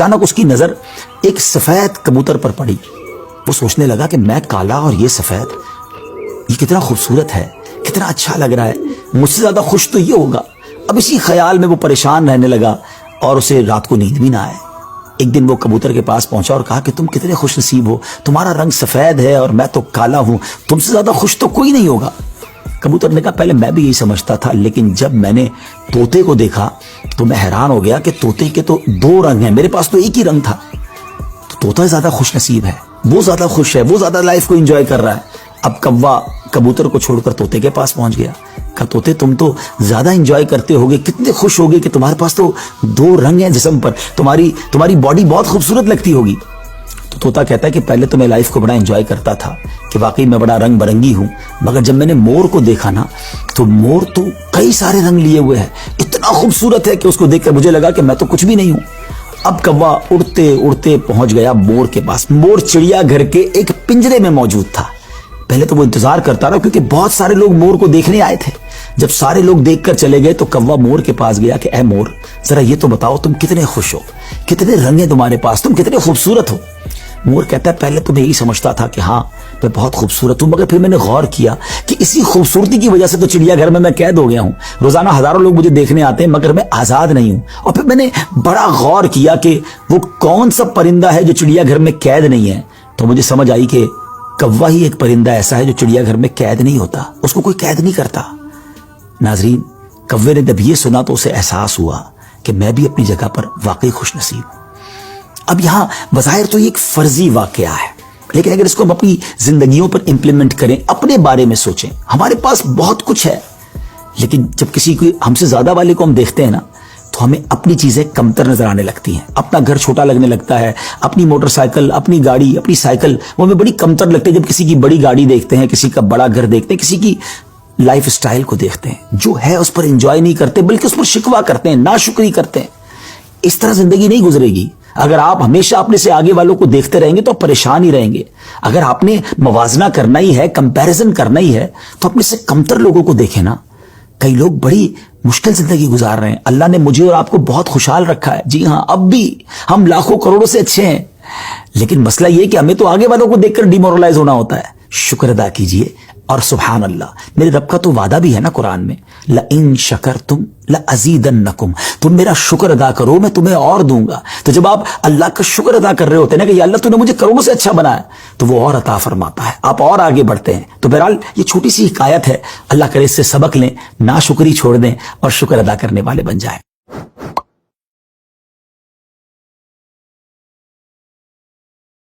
اچانک اس کی نظر ایک سفید کبوتر پر پڑی. وہ سوچنے لگا کہ میں کالا اور یہ سفید, یہ کتنا خوبصورت ہے, کتنا اچھا لگ رہا ہے, مجھ سے زیادہ خوش تو یہ ہوگا. اب اسی خیال میں وہ پریشان رہنے لگا اور اسے رات کو نیند بھی نہ آئے. ایک دن وہ کبوتر کے پاس پہنچا اور کہا کہ تم کتنے خوش نصیب ہو, تمہارا رنگ سفید ہے اور میں تو کالا ہوں, تم سے زیادہ خوش تو کوئی نہیں ہوگا. کبوتر نے کہا پہلے میں بھی یہی سمجھتا تھا, لیکن جب میں نے طوطے کو دیکھا تو میں حیران ہو گیا کہ طوطے کے تو 2 رنگ ہیں, میرے پاس تو ایک ہی رنگ تھا. تو طوطا زیادہ خوش نصیب ہے, وہ زیادہ خوش ہے, وہ زیادہ لائف کو انجوائے کر رہا ہے. اب کوّا کبوتر کو چھوڑ کر طوطے کے پاس پہنچ گیا. کہا طوطے تم تو زیادہ انجوائے کرتے ہوگے, کتنے خوش ہوگے کہ تمہارے پاس تو 2 رنگ ہیں جسم پر, تمہاری باڈی بہت خوبصورت لگتی ہوگی. تو طوطا کہتا ہے کہ پہلے تو میں لائف کو بڑا انجوائے کرتا تھا کہ واقعی میں بڑا رنگ برنگی ہوں, مگر جب میں نے مور کو دیکھا نا تو مور تو کئی سارے رنگ لیے ہوئے ہے, اتنا خوبصورت ہے کہ اس کو دیکھ کر مجھے لگا کہ میں تو کچھ بھی نہیں ہوں. اب کوّا اڑتے اڑتے پہنچ گیا مور کے پاس. مور چڑیا گھر کے ایک پنجرے میں موجود تھا. پہلے تو وہ انتظار کرتا رہا کیونکہ بہت سارے لوگ مور کو دیکھنے آئے تھے. جب سارے لوگ دیکھ کر چلے گئے تو کوّا مور کے پاس گیا کہ اے مور, ذرا یہ تو بتاؤ تم کتنے خوش ہو, کتنے رنگ ہیں تمہارے پاس, تم کتنے خوبصورت ہو. مور کہتا ہے پہلے تو میں یہی سمجھتا تھا کہ ہاں میں بہت خوبصورت ہوں, مگر پھر میں نے غور کیا کہ اسی خوبصورتی کی وجہ سے تو چڑیا گھر میں قید ہو گیا ہوں. روزانہ ہزاروں لوگ مجھے دیکھنے آتے ہیں مگر میں آزاد نہیں ہوں. اور پھر میں نے بڑا غور کیا کہ وہ کون سا پرندہ ہے جو چڑیا گھر میں قید نہیں ہے, تو مجھے سمجھ آئی کہ کوّا ہی ایک پرندہ ایسا ہے جو چڑیا گھر میں قید نہیں ہوتا, اس کو کوئی قید نہیں کرتا. ناظرین, کوّے نے جب یہ سنا تو اسے احساس ہوا کہ میں بھی اپنی جگہ پر واقعی خوش نصیب ہوں. اب یہاں بظاہر تو یہ ایک فرضی واقعہ ہے, لیکن اگر اس کو ہم اپنی زندگیوں پر امپلیمنٹ کریں, اپنے بارے میں سوچیں, ہمارے پاس بہت کچھ ہے, لیکن جب کسی کو ہم سے زیادہ والے کو ہم دیکھتے ہیں نا تو ہمیں اپنی چیزیں کمتر نظر آنے لگتی ہیں. اپنا گھر چھوٹا لگنے لگتا ہے, اپنی موٹر سائیکل, اپنی گاڑی, اپنی سائیکل وہ ہمیں بڑی کمتر لگتی ہے جب کسی کی بڑی گاڑی دیکھتے ہیں, کسی کا بڑا گھر دیکھتے ہیں, کسی کی لائف سٹائل کو دیکھتے ہیں. جو ہے اس پر انجوائے نہیں کرتے بلکہ اس پر شکوہ کرتے ہیں, ناشکری کرتے ہیں. اس طرح زندگی نہیں گزرے گی. اگر آپ ہمیشہ اپنے سے آگے والوں کو دیکھتے رہیں گے تو آپ پریشان ہی رہیں گے. اگر آپ نے موازنہ کرنا ہی ہے, کمپیریزن کرنا ہی ہے, تو اپنے سے کمتر لوگوں کو دیکھیں نا. کئی لوگ بڑی مشکل زندگی گزار رہے ہیں. اللہ نے مجھے اور آپ کو بہت خوشحال رکھا ہے. جی ہاں, اب بھی ہم لاکھوں کروڑوں سے اچھے ہیں, لیکن مسئلہ یہ کہ ہمیں تو آگے والوں کو دیکھ کر ڈیمورلائز ہونا ہوتا ہے. شکر ادا کیجئے. اور سبحان اللہ, میرے رب کا تو وعدہ بھی ہے نا قرآن میں, لَإِن شَكَرْتُمْ لَأَزِيدَنَّكُمْ, تم میرا شکر ادا کرو میں تمہیں اور دوں گا. تو جب آپ اللہ کا شکر ادا کر رہے ہوتے ہیں نا کہ یا اللہ تو نے مجھے کروڑوں سے اچھا بنایا, تو وہ اور عطا فرماتا ہے, آپ اور آگے بڑھتے ہیں. تو بہرحال یہ چھوٹی سی حکایت ہے, اللہ کرے اس سے سبق لیں, ناشکری چھوڑ دیں اور شکر ادا کرنے والے بن جائیں.